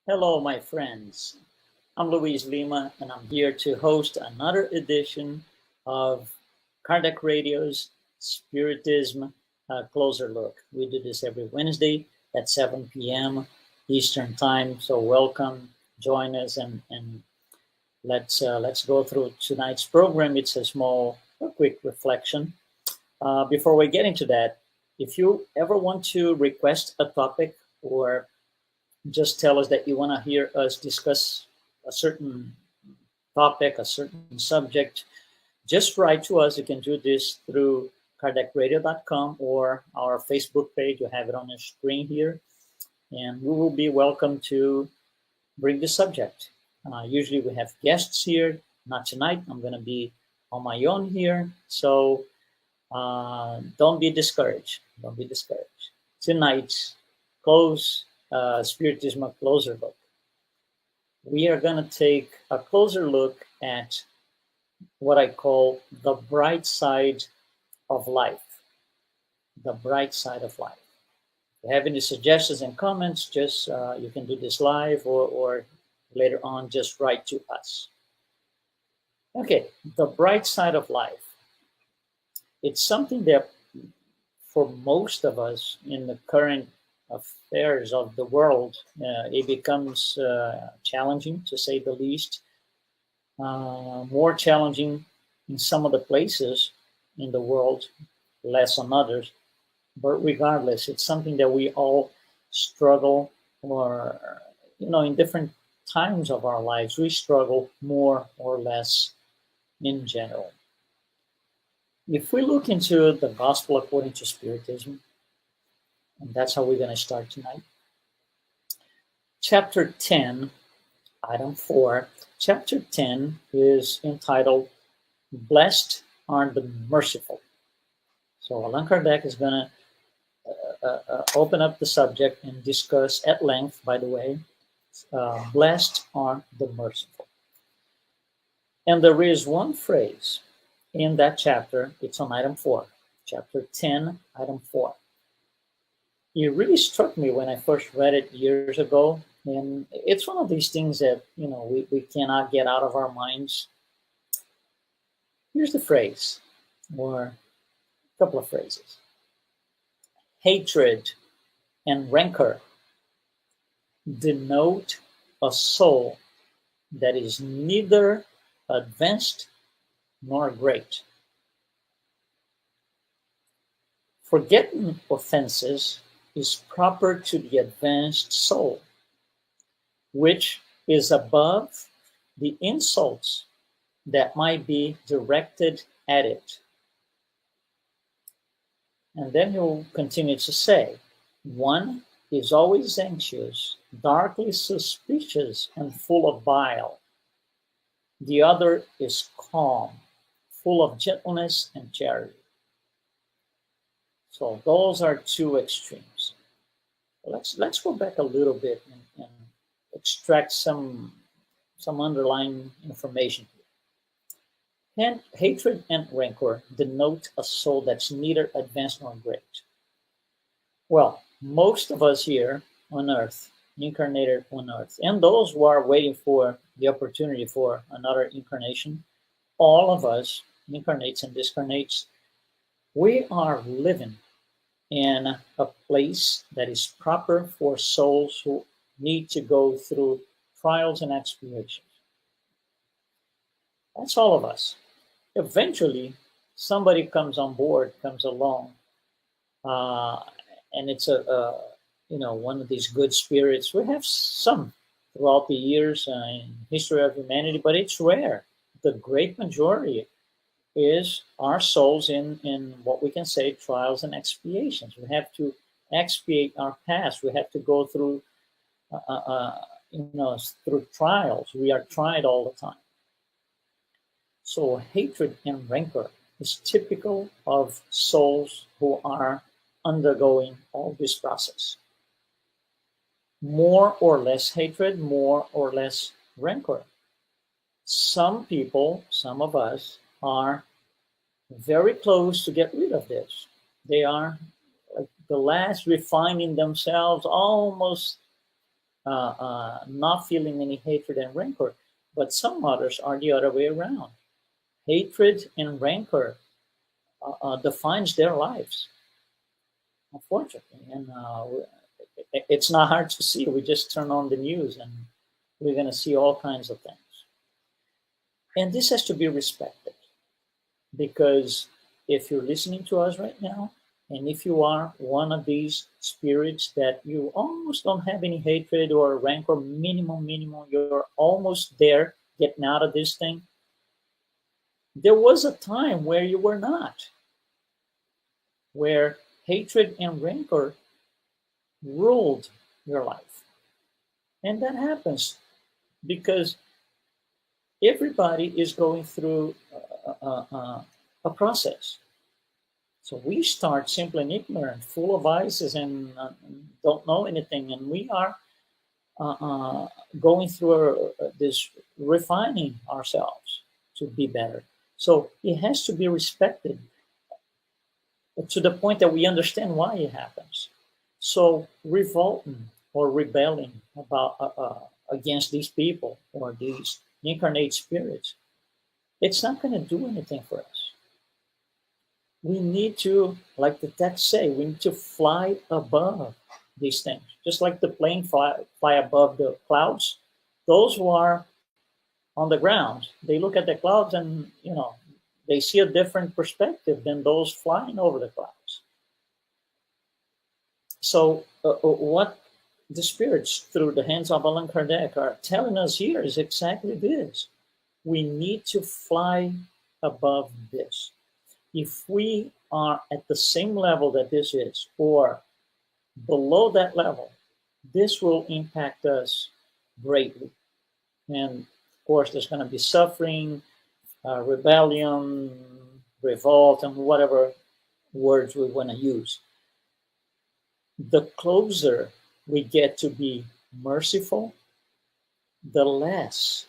Hello, my friends. I'm Luiz Lima, and I'm here to host another edition of Kardec Radio's Spiritism Closer Look. We do this every Wednesday at 7 p.m. Eastern Time. So welcome, join us, and let's go through tonight's program. It's a quick reflection. Before we get into that, if you ever want to request a topic or just tell us that you want to hear us discuss a certain topic, a certain subject, just write to us. You can do this through kardecradio.com or our Facebook page. You have it on your screen here. And we will be welcome to bring the subject. Usually we have guests here. Not tonight. I'm going to be on my own here. So don't be discouraged. Don't be discouraged. Tonight's Spiritism Closer Look. We are going to take a closer look at what I call the bright side of life. The bright side of life. If you have any suggestions and comments, just you can do this live or later on, just write to us. Okay, the bright side of life. It's something that for most of us in the current affairs of the world, it becomes challenging, to say the least. More challenging in some of the places in the world, less on others. But regardless, it's something that we all struggle, or in different times of our lives, we struggle more or less in general. If we look into the Gospel according to Spiritism, and that's how we're going to start tonight. Chapter 10, item 4. Chapter 10 is entitled, Blessed are the Merciful. So Allan Kardec is going to open up the subject and discuss at length, by the way, blessed are the merciful. And there is one phrase in that chapter, it's on item 4, chapter 10, item 4. It really struck me when I first read it years ago. And it's one of these things that, we cannot get out of our minds. Here's the phrase, or a couple of phrases. Hatred and rancor denote a soul that is neither advanced nor great. Forgetting offenses is proper to the advanced soul, which is above the insults that might be directed at it. And then he'll continue to say, one is always anxious, darkly suspicious, and full of bile. The other is calm, full of gentleness and charity. So those are two extremes. Let's go back a little bit and extract some underlying information here. And hatred and rancor denote a soul that's neither advanced nor great. Well, most of us here on earth, incarnated on earth, and those who are waiting for the opportunity for another incarnation, all of us, incarnates and discarnates, we are living in a place that is proper for souls who need to go through trials and expiations. That's all of us. Eventually, somebody comes along, and it's one of these good spirits. We have some throughout the years in history of humanity, but it's rare. The great majority is our souls in what we can say trials and expiations. We have to expiate our past. We have to go through through trials. We are tried all the time. So hatred and rancor is typical of souls who are undergoing all this process. More or less hatred, more or less rancor. Some people, some of us, are very close to get rid of this. They are like the last refining themselves, almost not feeling any hatred and rancor, but some others are the other way around. Hatred and rancor defines their lives, unfortunately. And it's not hard to see. We just turn on the news and we're going to see all kinds of things. And this has to be respected, because if you're listening to us right now, and if you are one of these spirits that you almost don't have any hatred or rancor, minimum, you're almost there getting out of this thing, there was a time where you were not, where hatred and rancor ruled your life. And that happens because everybody is going through a process. So we start simple and ignorant, full of vices, and don't know anything. And we are going through this refining ourselves to be better. So it has to be respected to the point that we understand why it happens. So revolting or rebelling about against these people or these incarnate spirits, it's not going to do anything for us. We need to, like the text say, we need to fly above these things. Just like the plane fly above the clouds. Those who are on the ground, they look at the clouds and, they see a different perspective than those flying over the clouds. So what the spirits, through the hands of Allan Kardec, are telling us here is exactly this. We need to fly above this. If we are at the same level that this is, or below that level, this will impact us greatly. And of course, there's going to be suffering, rebellion, revolt, and whatever words we want to use. The closer we get to be merciful, the less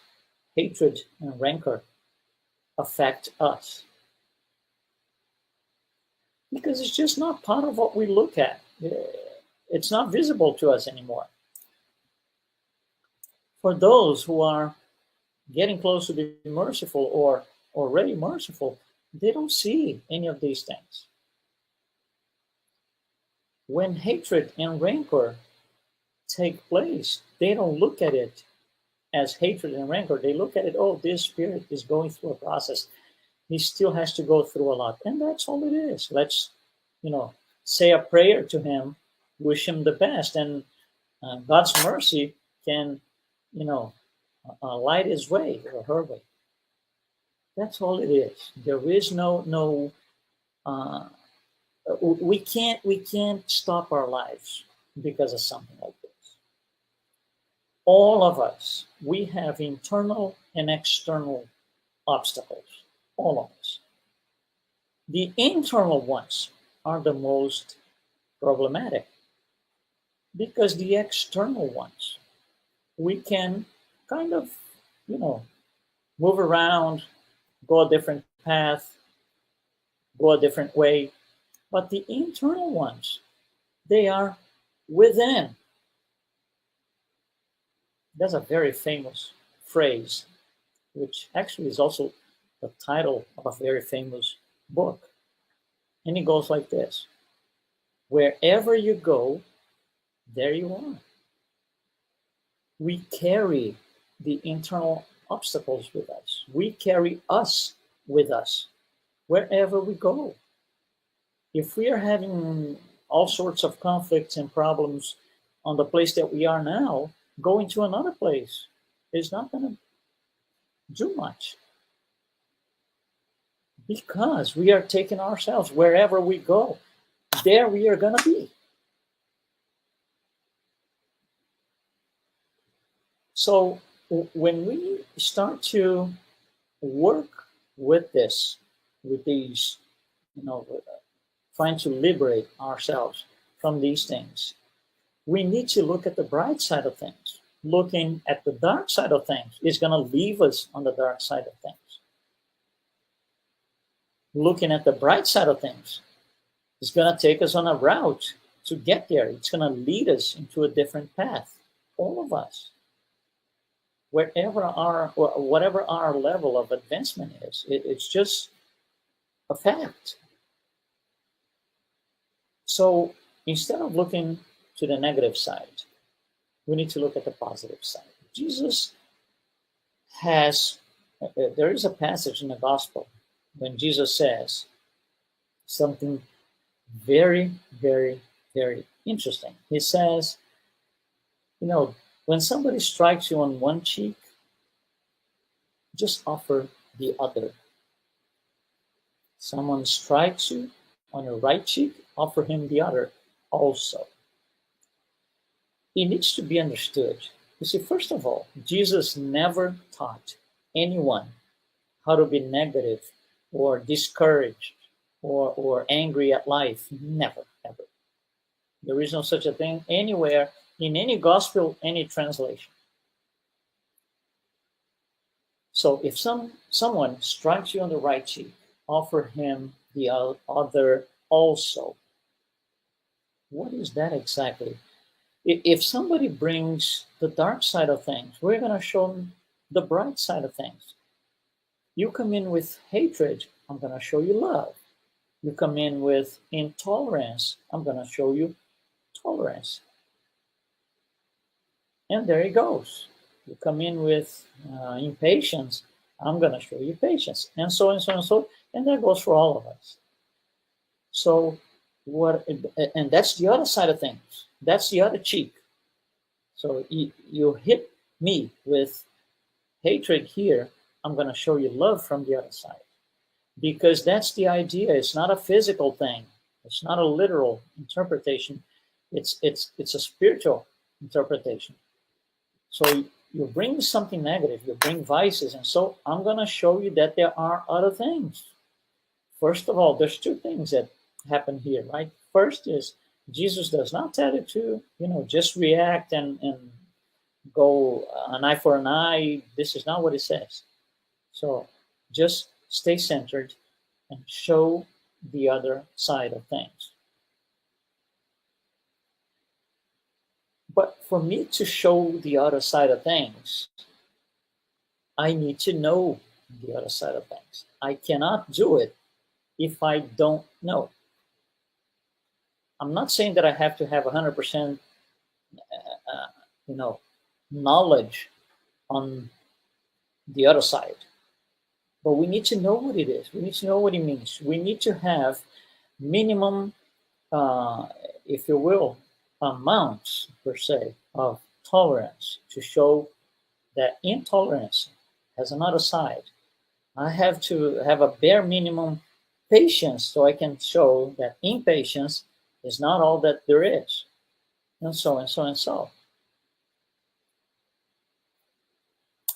hatred and rancor affect us. Because it's just not part of what we look at. It's not visible to us anymore. For those who are getting close to be merciful or already merciful, they don't see any of these things. When hatred and rancor take place, they don't look at it as hatred and rancor. They look at it, oh, this spirit is going through a process. He still has to go through a lot. And that's all it is. Let's, say a prayer to him, wish him the best. And God's mercy can, light his way or her way. That's all it is. There is no we can't stop our lives because of something like this. All of us, we have internal and external obstacles. All of us. The internal ones are the most problematic because the external ones, we can kind of, move around, go a different path, go a different way. But the internal ones, they are within. That's a very famous phrase, which actually is also the title of a very famous book. And it goes like this. Wherever you go, there you are. We carry the internal obstacles with us. We carry us with us wherever we go. If we are having all sorts of conflicts and problems on the place that we are now, going to another place is not going to do much. Because we are taking ourselves wherever we go, there we are going to be. So when we start to work with this, with these, trying to liberate ourselves from these things, we need to look at the bright side of things. Looking at the dark side of things is going to leave us on the dark side of things. Looking at the bright side of things is going to take us on a route to get there. It's going to lead us into a different path All of us, whatever our level of advancement is, it's just a fact. So instead of looking to the negative side, we need to look at the positive side. Jesus has, there is a passage in the gospel when Jesus says something very, very, very interesting. He says, when somebody strikes you on one cheek, just offer the other. Someone strikes you on your right cheek, offer him the other also. It needs to be understood. You see, first of all, Jesus never taught anyone how to be negative or discouraged or angry at life. Never, ever. There is no such a thing anywhere in any gospel, any translation. So if someone strikes you on the right cheek, offer him the other also. What is that exactly? If somebody brings the dark side of things, we're going to show them the bright side of things. You come in with hatred, I'm going to show you love. You come in with intolerance, I'm going to show you tolerance. And there it goes. You come in with impatience, I'm going to show you patience, and so and so and so. And that goes for all of us. So and that's the other side of things. That's the other cheek. So you hit me with hatred here, I'm going to show you love from the other side. Because that's the idea. It's not a physical thing. It's not a literal interpretation. It's a spiritual interpretation. So you bring something negative, you bring vices, and so I'm going to show you that there are other things. First of all, there's two things that happen here, right? First is Jesus does not tell you to, just react and go an eye for an eye. This is not what it says. So just stay centered and show the other side of things. But for me to show the other side of things, I need to know the other side of things. I cannot do it if I don't know. I'm not saying that I have to have 100%, knowledge on the other side. But we need to know what it is. We need to know what it means. We need to have minimum, if you will, amounts, per se, of tolerance to show that intolerance has another side. I have to have a bare minimum patience so I can show that impatience is not all that there is, and so and so and so.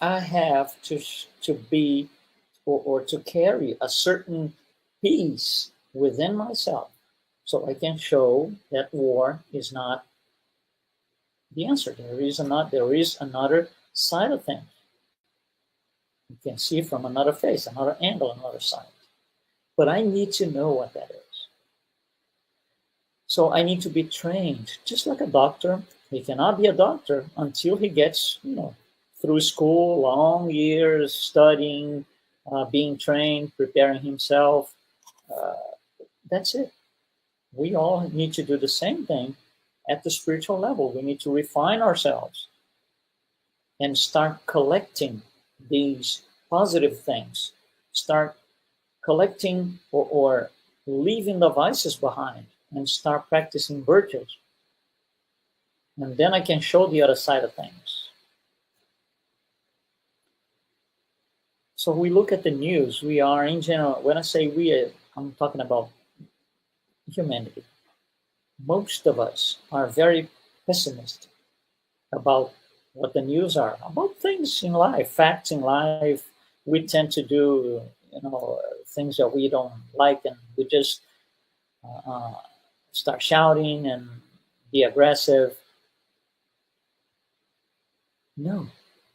I have to be or to carry a certain peace within myself so I can show that war is not the answer. There is another side of things. You can see from another face, another angle, another side. But I need to know what that is. So I need to be trained, just like a doctor. He cannot be a doctor until he gets, through school, long years, studying, being trained, preparing himself. That's it. We all need to do the same thing at the spiritual level. We need to refine ourselves and start collecting these positive things. Start collecting or leaving the vices behind and start practicing virtues. And then I can show the other side of things. So we look at the news. We are, in general, when I say we, I'm talking about humanity. Most of us are very pessimistic about what the news are, about things in life, facts in life. We tend to do, things that we don't like, and we just start shouting and be aggressive. No,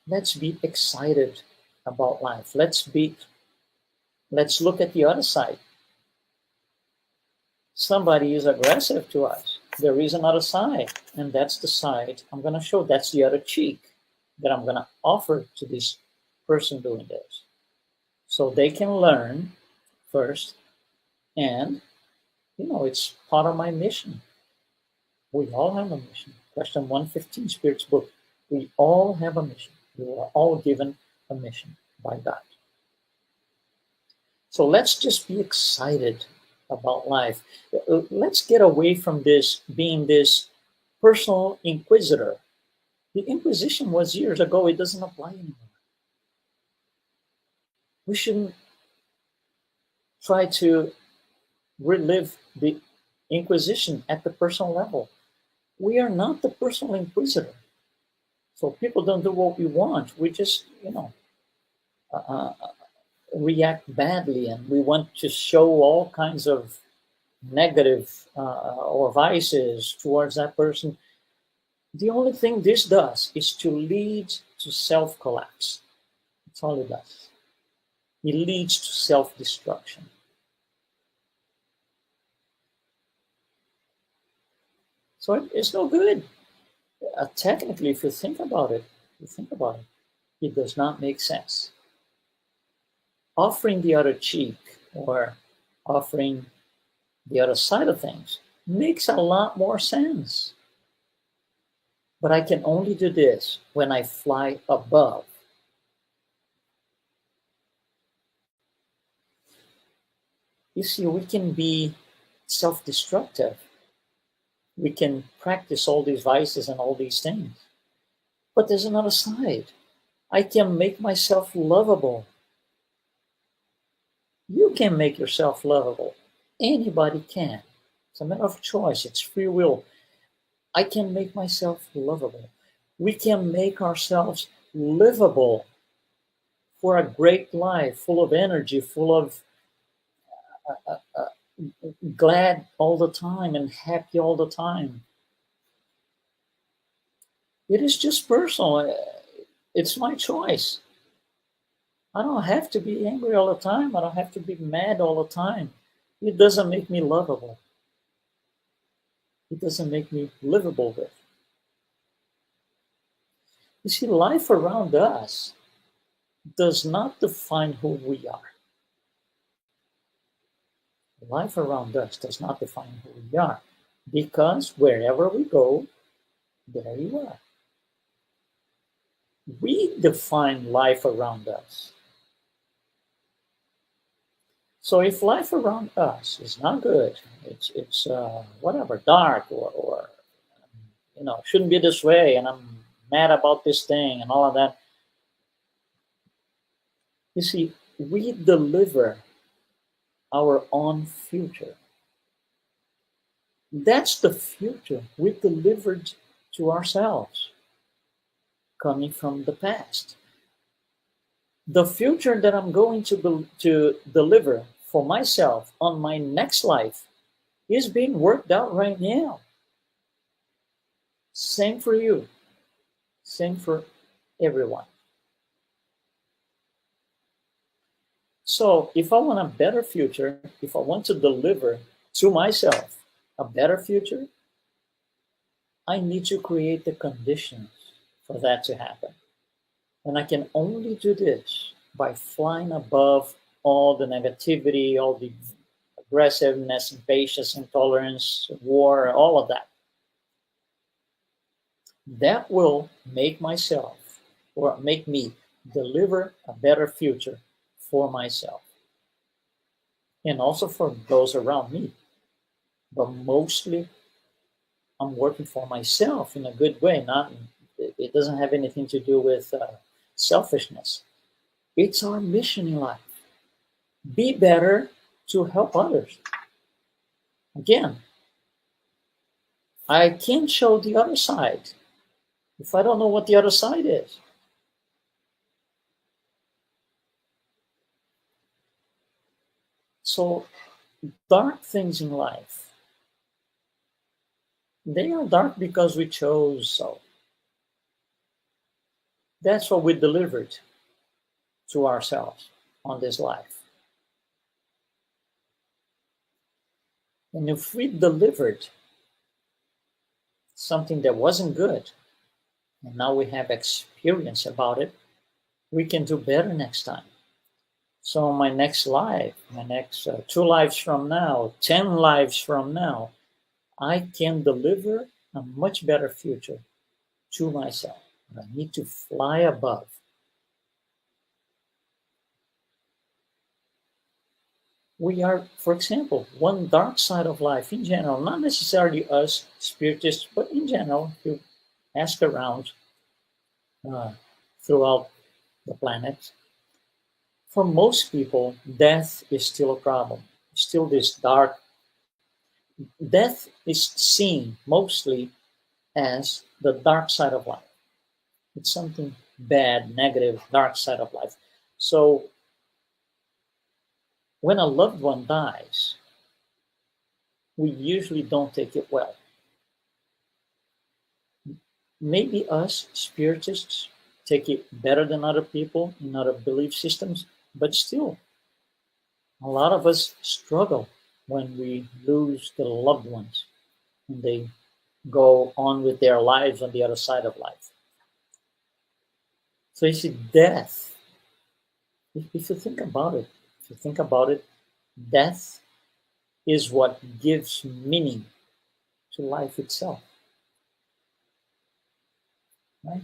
let's be excited about life. Let's look at the other side. Somebody is aggressive to us. there is another side, and that's the side I'm going to show. That's the other cheek that I'm going to offer to this person doing this. So they can learn first, and it's part of my mission. We all have a mission. Question 115, Spirit's book. We all have a mission. We are all given a mission by God. So let's just be excited about life. Let's get away from this being this personal inquisitor. The Inquisition was years ago. It doesn't apply anymore. We shouldn't try to relive the Inquisition at the personal level. We are not the personal inquisitor. So people don't do what we want. We just, react badly, and we want to show all kinds of negative or vices towards that person. The only thing this does is to lead to self-collapse. That's all it does. It leads to self-destruction. So it's no good. Technically, if you think about it, it does not make sense. Offering the other cheek or offering the other side of things makes a lot more sense. But I can only do this when I fly above. You see, we can be self-destructive. We can practice all these vices and all these things. But there's another side. I can make myself lovable. You can make yourself lovable. Anybody can. It's a matter of choice. It's free will. I can make myself lovable. We can make ourselves livable for a great life, full of energy, full of glad all the time and happy all the time. It is just personal. It's my choice. I don't have to be angry all the time. I don't have to be mad all the time. It doesn't make me lovable. It doesn't make me livable with. You see, life around us does not define who we are. Life around us does not define who we are, because wherever we go, there you are. We define life around us. So if life around us is not good, it's whatever, dark, or shouldn't be this way, and I'm mad about this thing and all of that. You see, we deliver our own future. That's the future we delivered to ourselves, coming from the past. The future that I'm going to deliver for myself on my next life is being worked out right now. Same for you. Same for everyone. So if I want a better future, if I want to deliver to myself a better future, I need to create the conditions for that to happen. And I can only do this by flying above all the negativity, all the aggressiveness, impatience, intolerance, war, all of that. That will make myself, or make me, deliver a better future for myself. And also for those around me. But mostly, I'm working for myself in a good way. It doesn't have anything to do with selfishness. It's our mission in life. Be better to help others. Again, I can't show the other side if I don't know what the other side is. So, dark things in life, they are dark because we chose so. That's what we delivered to ourselves on this life. And if we delivered something that wasn't good, and now we have experience about it, we can do better next time. So my next life, my next 2 lives from now, 10 lives from now, I can deliver a much better future to myself. But I need to fly above. We are, for example, one dark side of life in general, not necessarily us spiritists, but in general, if you ask around uh, throughout the planet, for most people, death is still a problem. Still this dark. Death is seen mostly as the dark side of life. It's something bad, negative, dark side of life. So when a loved one dies, we usually don't take it well. Maybe us spiritists take it better than other people in other belief systems, but still, a lot of us struggle when we lose the loved ones and they go on with their lives on the other side of life. So you see, death, if you think about it, death is what gives meaning to life itself. Right?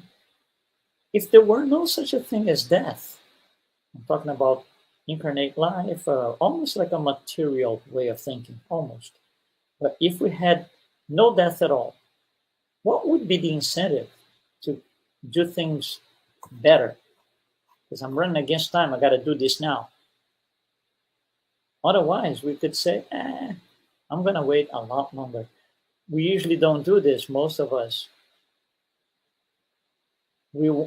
If there were no such a thing as death, I'm talking about incarnate life, almost like a material way of thinking, almost. But if we had no death at all, what would be the incentive to do things better? Because I'm running against time, I got to do this now. Otherwise, we could say, I'm going to wait a lot longer. We usually don't do this, most of us.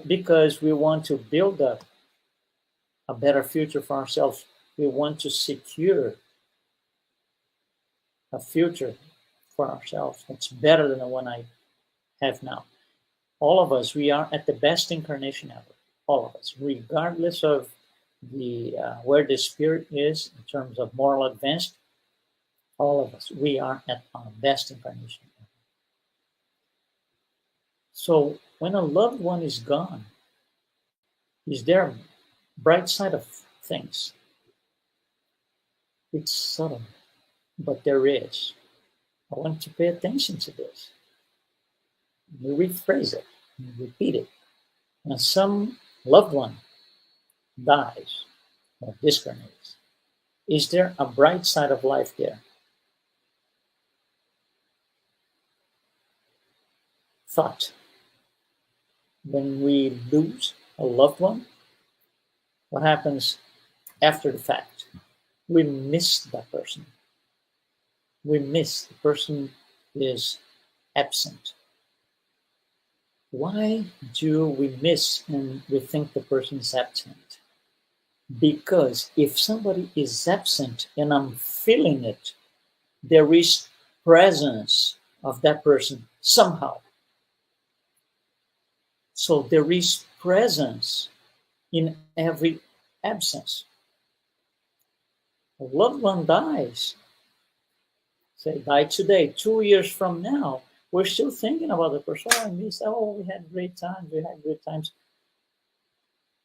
Because we want to build up a better future for ourselves. We want to secure a future for ourselves that's better than the one I have now. All of us, we are at the best incarnation ever. All of us, regardless of the where the spirit is in terms of moral advanced. All of us, we are at our best incarnation ever. So when a loved one is gone, is there a bright side of things? It's subtle, but there is. I want you to pay attention to this. We rephrase it, we repeat it. When some loved one dies or discarnates, is there a bright side of life there? Thought. When we lose a loved one, what happens after the fact? We miss that person. We miss the person is absent. Why do we miss and we think the person is absent? Because if somebody is absent and I'm feeling it, there is presence of that person somehow. So there is presence in every absence. A loved one dies, say, die today, 2 years from now, we're still thinking about the person. Oh, I miss, we had great times, we had good times.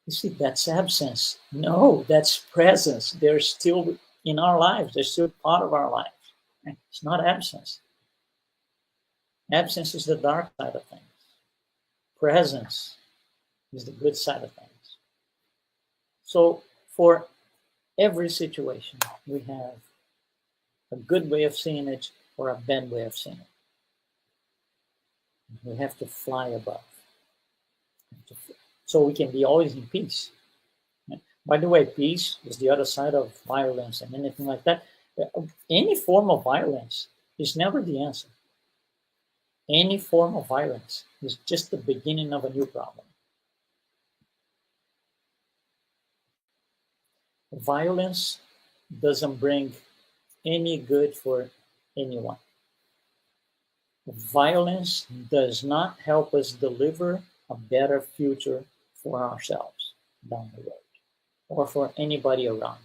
You see, that's absence. No, that's presence. They're still in our lives. They're still part of our lives. It's not absence. Absence is the dark side of things. Presence is the good side of things. So for every situation, we have a good way of seeing it or a bad way of seeing it. We have to fly above. So we can be always in peace. By the way, peace is the other side of violence and anything like that. Any form of violence is never the answer. Any form of violence is just the beginning of a new problem. Violence doesn't bring any good for anyone. Violence does not help us deliver a better future for ourselves down the road, or for anybody around,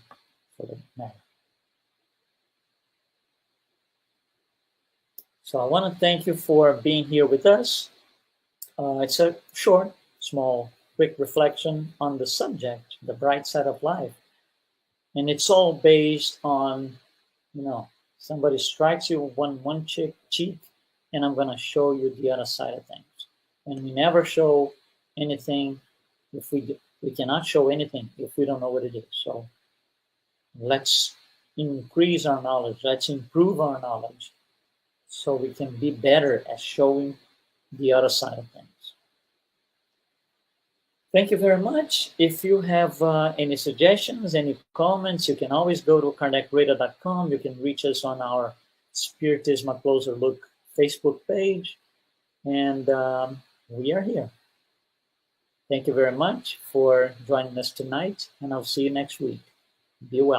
for the matter. So I want to thank you for being here with us. It's a short, small, quick reflection on the subject, the bright side of life. And it's all based on, somebody strikes you one cheek, and I'm going to show you the other side of things. And we never show anything if we cannot show anything if we don't know what it is. So let's increase our knowledge. Let's improve our knowledge so we can be better at showing the other side of things. Thank you very much. If you have any suggestions, any comments, you can always go to kardecradar.com. You can reach us on our Spiritism A Closer Look Facebook page. And we are here. Thank you very much for joining us tonight, and I'll see you next week. Be well.